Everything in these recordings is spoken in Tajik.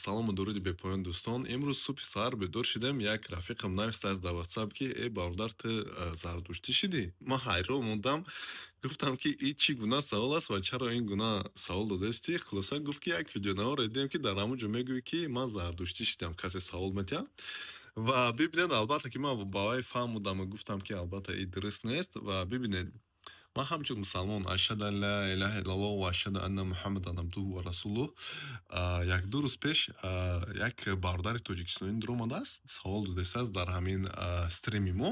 салому дуруди бепоён дӯстон. Имрӯз субҳи саҳар бедор шидем, як рафиқам навистааст дар WhatsApp ки бародар ту зардуштӣ шидӣ? Ман ҳайрон мондам. Гуфтам ки ин чӣ гуна савол аст ва чаро ин гуна савол додаистӣ? Хулоса гуфт ки як видеонаворе дидем ки дар ҳамон ҷо мегӯӣ ки ман зардуштӣ шидам. Касе савол метиҳад ва бибинед, албатта ки ман ба вай фаҳмудам ва гуфтам ки албатта ин дуруст нест ва бибинед, ман ҳамчун мусалмон ашҳаду ан ла илаҳаиллаллоҳ ва ашҳаду анна муҳаммадан абдуҳу ва расулуҳ. Як-ду рӯз пеш як бародари тоҷикистонӣ дар омадааст, савол додааст дар ҳамин стрими мо.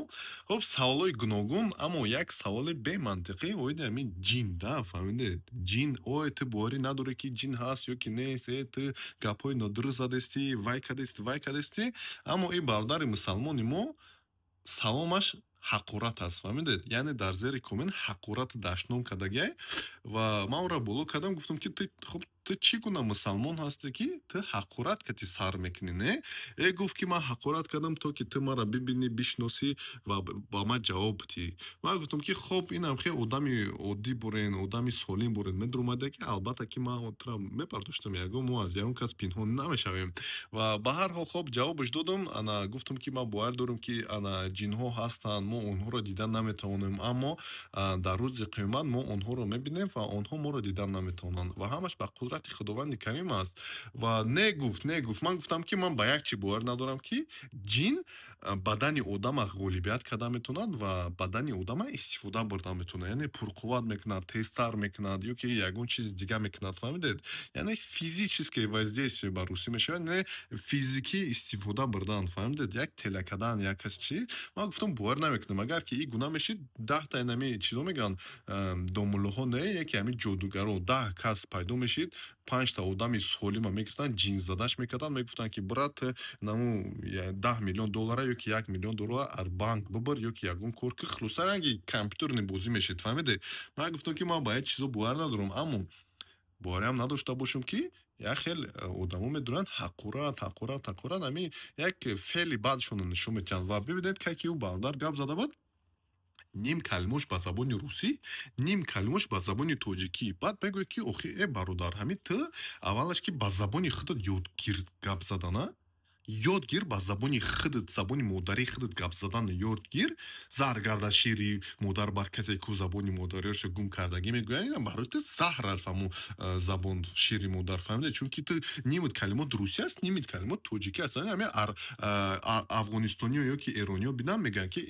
Хоб саволои гуногун, аммо як саволи бемантиқӣ оиди ҳамин ҷин, да, фаҳмидед? Ҷин, ой ту боварӣ надорӣ ки ҷин ҳаст ё ки нест, ту гапҳои нодуруст задастӣ, вай кадастӣ. Аммо ин бародари мусалмони мо саломаш ҳақурат аст, фаҳмидед? Яъне дар зери комент ҳақурат даштном кардагиай ва ман ӯро боло кардам, гуфтам ки хуб ту чӣ гуна мусалмон ҳастӣ ки ту ҳақурат кати сар мекунӣ, не? Гуфт ки ман ҳақурат кардам то ки ту маро бибинӣ, бишносӣ ва ба ман ҷавоб бидӣ. Ман гуфтам ки хуб инам хеле одами оддӣ бурен, одами солим бурен. Медумада ки албатта ки ман отра мепардоштам, ягон мо аз ягон кас пинҳон намешавем. Ва ба ҳар ҳол хуб ҷавобаш додам. Ана гуфтам ки ман бовар дорам ки ана ҷинҳо ҳастанд, мо онҳоро дидан наметавонем, аммо дар рӯзи қиёмат мо онҳоро мебинем ва онҳо моро дидан наметавонанд ва ҳамаш ба қудрати худованди карим аст. Ва негуфт. Ман гуфтам ки ман ба як чӣ бовар надорам ки ҷин бадани одама ғолибият карда метавонад ва бадани одама истифода бурда метавонад. Яъне пурқувват мекунад, тезтар мекунад ё ки ягон чизи дига мекунад, фаҳмидед? Яъне физическое воздействие ба русӣ мешавад, не физикӣ истифода бурдан, фаҳмидед? Як телакадан, як кас чӣ. Ман гуфтам бовар намекунам. Агар ки ин гуна мешид, 10 та инами чизо мегӯянд, домуллоҳо не, яке ҳамин ҷодугаро 10 кас пайдо мешид, 5 та одами солима мегирифтанд, ҷинзадаш мекарданд, мегуфтанд ки брат, наму 10 миллион доллара ё ки 1 миллион доллара аз банк бибир ё ки ягон кор ки хулоса ранги компютерни бозӣ мешид, фаҳмидед? Ман гуфтам ки ман ба ин чизо бовар надорам, аммо бовариам надошта бошам ки як хел одамо медонанд ҳақурат, ҳамин як феъли баъдшонро нишон медиҳанд. Ва бибинед ки ӯ бародар гап зада буд, ним калимаш ба забони русӣ, ним калимаш ба забони тоҷикӣ. Баъд мегӯяд ки охи бародар, ҳамин ту аввалаш ки ба забони худат ёдгир гап задан, ёдгир ба забони худат, забони модари худат гап задан ёдгир. Заҳр гардад шери модар бар касе ки забони модариашо гум кардагӣ мегӯяд, ин барои ту заҳр аст ҳамун забон шери модар, фаҳмидед? Чунки ту нимит калимот русӣ аст, нимит калимот тоҷикӣ аст. Ҳамин афғонистониё ё ки эрониё бинам мегӯянд ки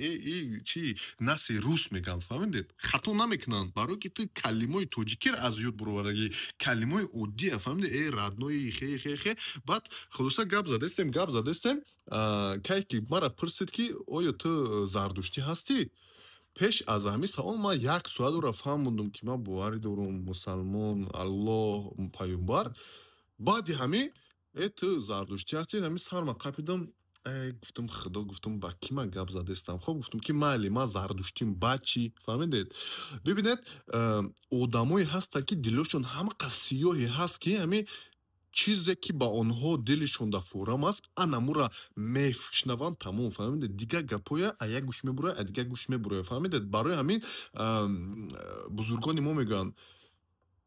чи насли рус мегӯянд, фаҳмидед? Хато намекунанд, барое ки ту калимаи тоҷикиро аз ёд буровардагӣ, калимаи оддия, фаҳмидед? Раднои хе. Баъд хулоса гап задастем, кай ки мара пурсид ки оё ту зардуштӣ ҳастӣ? Пеш аз ҳамин савол ман як соатро фаҳмондам ки ман боварӣ дорам мусалмон, Аллоҳ, паёмбар. Баъди ҳамин ту зардуштӣ ҳастӣ? Ҳамин сарма қапидам. Гуфтам худо, гуфтам ба ки ман гап задастам. Хоб гуфтам ки майли, ман зардуштим, ба чӣ? Фаҳмидед? Бибинед, одамое ҳастанд ки дилошон ҳамақа сиёҳе ҳаст ки ҳамин чизе ки ба онҳо дилишон дар форам аст, анамура мешнаванд, тамом, фаҳмидед? Дигар гапҳоя а як гӯш мебурояд, а дигар гӯш мебурояд, фаҳмидед? Барои ҳамин бузургони мо мегӯянд,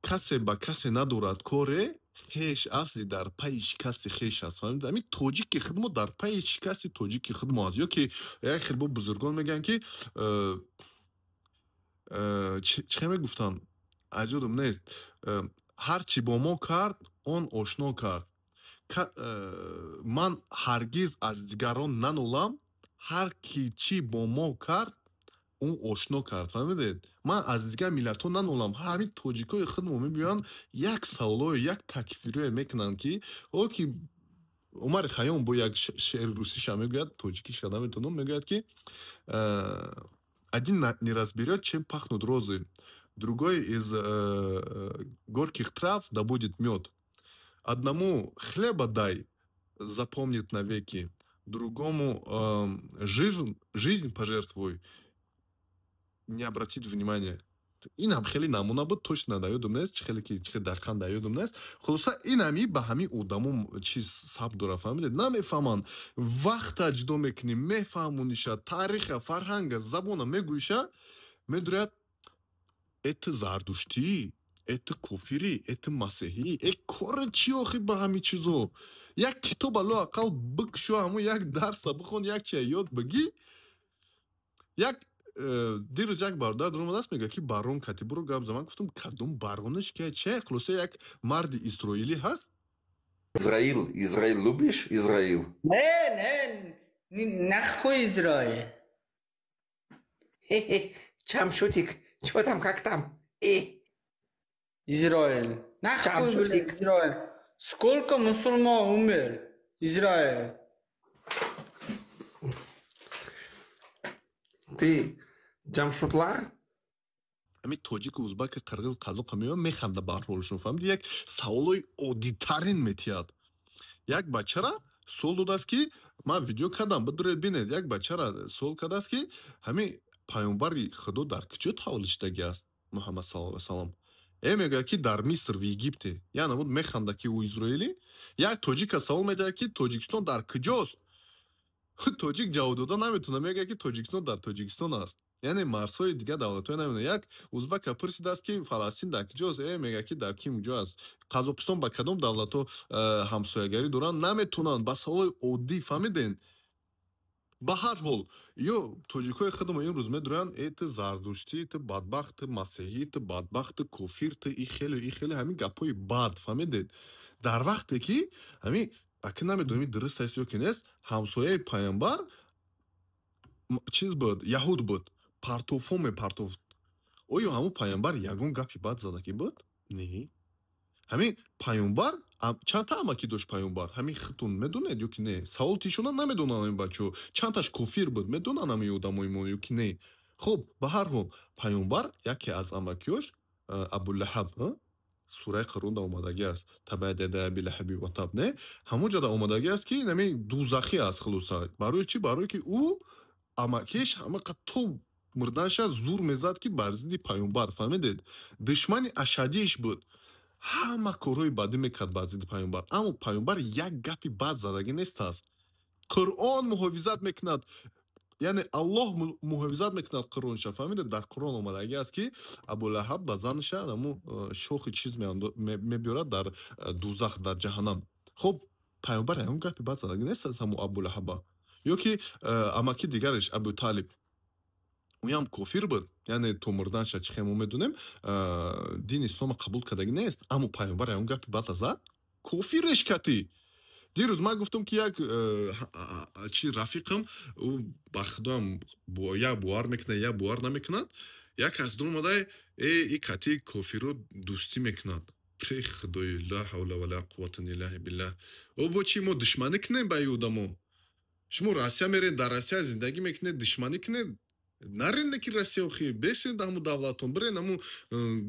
касе ба касе надорад коре, хеш асти дар пайи шикасти хеш аст, фаҳмидед? Ҳамин тоҷики худ мо дар пайи шикасти тоҷики худ мо аст. Ё ки як хелбо бузургон мегӯянд ки чӣ мегуфтанд? Аҷиб нест. Ҳар чӣ бо мо кард, он ошно кард. Ман ҳаргиз аз дигарон нанолам, ҳар ки чӣ бо мо кард, он ошно кард, фаҳмидед? Ман аз дигар миллатҳо нанолам. Ҳамин тоҷикои худмо мебиёянд, як саволое, як такфирое мекунанд ки ки Умари Хайём бо як шеъри русиша мегӯяд, тоҷикиша наметонам, мегӯяд ки один не разберёт, чем пахнут розы. Другой из горьких трав добудет мед. Одному хлеба дай, запомнит навеки, другому жизнь пожертвуй, не обратит внимания. Инам хеле намуна буд, точно дар ёдам нест, хеле дақиқан дар ёдам нест. Хулоса инами ба ҳамин одамо чиз сабт дора, фаҳмидед? Намефаҳманд. Вақта ҷудо мекунӣ, мефаҳмониша, тариха, фарҳанга, забона мегӯиша, медуряд ту зардуштӣ? это кофири, это масеҳӣ, кори чи охи ба ҳами чизо? Як китоб алло ақал бикшо, ҳамун як дарса бихон, як чия ёд бигӣ. Як дирӯз як бародар дар омадааст мегӯяд ки барон катибуро гап зад. Ман гуфтам кадом баронаш ки чия? Хулоса як марди исроилӣ ҳаст. Израил любишь? Израил? Не нахуй Израиль. Чамшутик, что там, как там? Израиль. Нахуй, блядь, Израиль. Сколько мусульман умер? Израиль. Ты Джамшутлар? ҳамин тоҷику узбаки қирғиз қазоқа меояд механда ба ҳолшон. фаҳмиди? Як саволои оддитарин метиҳад. Як бачара суол додааст ки ман видео кардам, бидуред бинед. Як бачара суол кардааст ки ҳамин паёнбари худо дар куҷо таваллуд шудагӣ аст Муҳаммад саллаллоҳу алайҳи вассалам? Мегӯяд ки дар Миср ва Египте. Яъне буд механда ки ӯ изроилӣ. Як тоҷика савол медиҳад ки Тоҷикистон дар куҷост? тоҷик ҷавоб дода наметавонад. Мегӯяд ки Тоҷикистон дар Тоҷикистон аст. Яъне марзҳои дигар давлатҳои намедонад. Як узбака пурсидааст ки Фаластин дар куҷост? Мегӯяд ки дар ким ҷо аст. Қазоқистон ба кадом давлатҳо ҳамсоягарӣ доранд? Наметавонанд. Ба саволои оддӣ фаҳмиден? ба ҳар ҳол ё тоҷикҳои худам имрӯз медуранд ты зардуштӣ, ты бадбахт, ты масеҳӣ, ты бадбахт, ты кофир, ты и хеле ҳамин гапҳои бад фаҳмидед? Дар вақте ки ҳамин аки намедонем дуруст аст ё ки нест, ҳамсояи паёнбар чиз буд, яҳуд буд. Партовҳо мепартофт. оё ҳамун паёнбар ягон гапи бад задаги буд? Не. ҳамин паёнбар чандта амаки дошт паёнбар? Ҳамин хитон медонед ё ки не? Савол тишонад намедонанд ҳамин бачаҳо. Чандташ кофир буд? Медонанд ҳамин одамои мо ё ки не? хуб, ба ҳар ҳол паёнбар яке аз амакиёш Абулаҳаб сураи Қуръонда омадагӣ аст. Табаят ядаи Аби Лаҳаби ва таб, не? Ҳамон ҷода омадагӣ аст ки ҳамин дузахӣ аст хулоса. Барои чӣ? Барое ки ӯ амакиш ҳамақа то мурданша зур мезад ки бар зидди паёнбар фаҳмидед? Душмани ашадииш буд. ҳама корҳои бадӣ мекард ба зидди паёнбар. Аммо паёнбар як гапи бад задагӣ нестааст. Қуръон муҳофизат мекунад. яъне Аллоҳ муҳофизат мекунад Қуръонша. фаҳмидед? Дар Қуръон омадагӣ аст ки Абулаҳаб ба занаша ҳамун шохи чиз мебиёрад дар дузах, дар ҷаҳаннам. хуб, паёнбар ягон гапи бад задагӣ нестааст ҳамун Абулаҳаба. ё ки амаки дигараш Абуталиб. ӯям кофир буд. Яъне то мурданша чӣ хел мо медонем дини ислома қабул кардагӣ нест. Аммо паёнбар ягон гапи бад зад? Кофиреш катӣ. дирӯз ман гуфтам ки як чи рафиқам ӯ ба худоам як бовар мекунад, як бовар намекунад. Як аз ду омадай и кати кофиро дӯстӣ мекунад. при худои ла ҳавла ва ла қуввата илля биллаҳ. бо чӣ мо душманӣ кунем ба ин одамо? шумо Россия меред, дар Россия зиндагӣ мекунед, душманӣ кунед? нарен ки Россия охи бешед ҳамун давлатон бирен ҳамун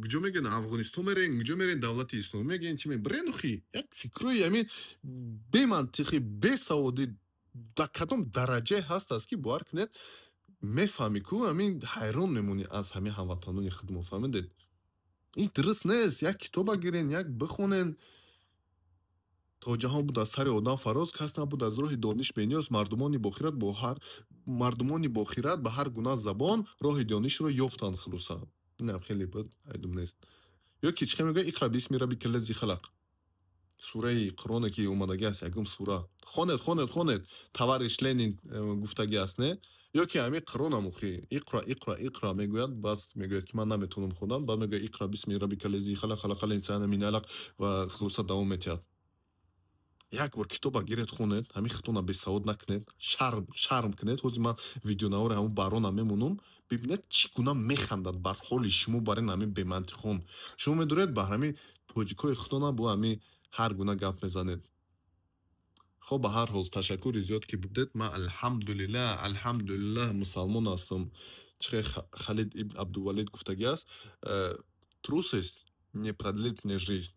куҷо мегӯян Афғонистон мерен, куҷо мерен давлати исломӣ мегӯян чӣ бирен охи. Як фикрҳои ҳамин бемантиқӣ, бесаводӣ дар кадом дараҷае ҳастааст ки бовар кунед мефаҳмӣ ку ҳамин ҳайрон мемонӣ аз ҳамин ҳамватанони худмо фаҳмидед? ин дуруст нест. Як китоба гирен, як бихонен. то ҷаҳон буд аз сари одам фароз, кас набуд аз роҳи дониш бениёз. Мардумони бохират ба ҳар гуна забон роҳи донишро ёфтанд хулоса. инам хеле буд, айдум нест. ё ки чӣ хел мегӯяд иқра бисми раббика лази халақ. сураи Қуръоне ки омадагӣ аст ягон сура. Хонед. Тавариш Ленин гуфтагӣ аст, не? ё ки ҳамин Қуръонам охи иқра мегӯяд, бас мегӯяд ки ман наметавонам хондан, баъд мегӯяд иқра бисми раббика лази халақ халақал инсана мин алақ ва хулоса давом метиҳад. як бор китоба гиред хонед, ҳамин хитона бесавод накунед, шарм кунед. ҳозир ман видеонавори ҳамун барона мемонам. бибинед чӣ гуна механдад бар ҳоли шумо барин ҳамин бемантиқон. шумо медоред ба ҳамин тоҷикҳои худона бо ҳамин ҳар гуна гап мезанед. хоб ба ҳар ҳол ташаккури зиёд ки будед. Ман алҳамдулиллаҳ мусалмон ҳастам. чихе Халид ибн Абдувалид гуфтагӣ аст: трусость не продлит мне жизнь,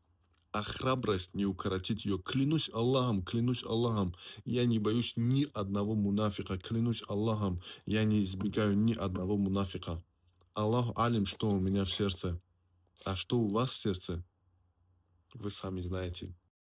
а храбрость не укоротит ее. Клянусь Аллахом, я не боюсь ни одного мунафика. Клянусь Аллахом, я не избегаю ни одного мунафика. Аллах алим, что у меня в сердце. А что у вас в сердце, вы сами знаете.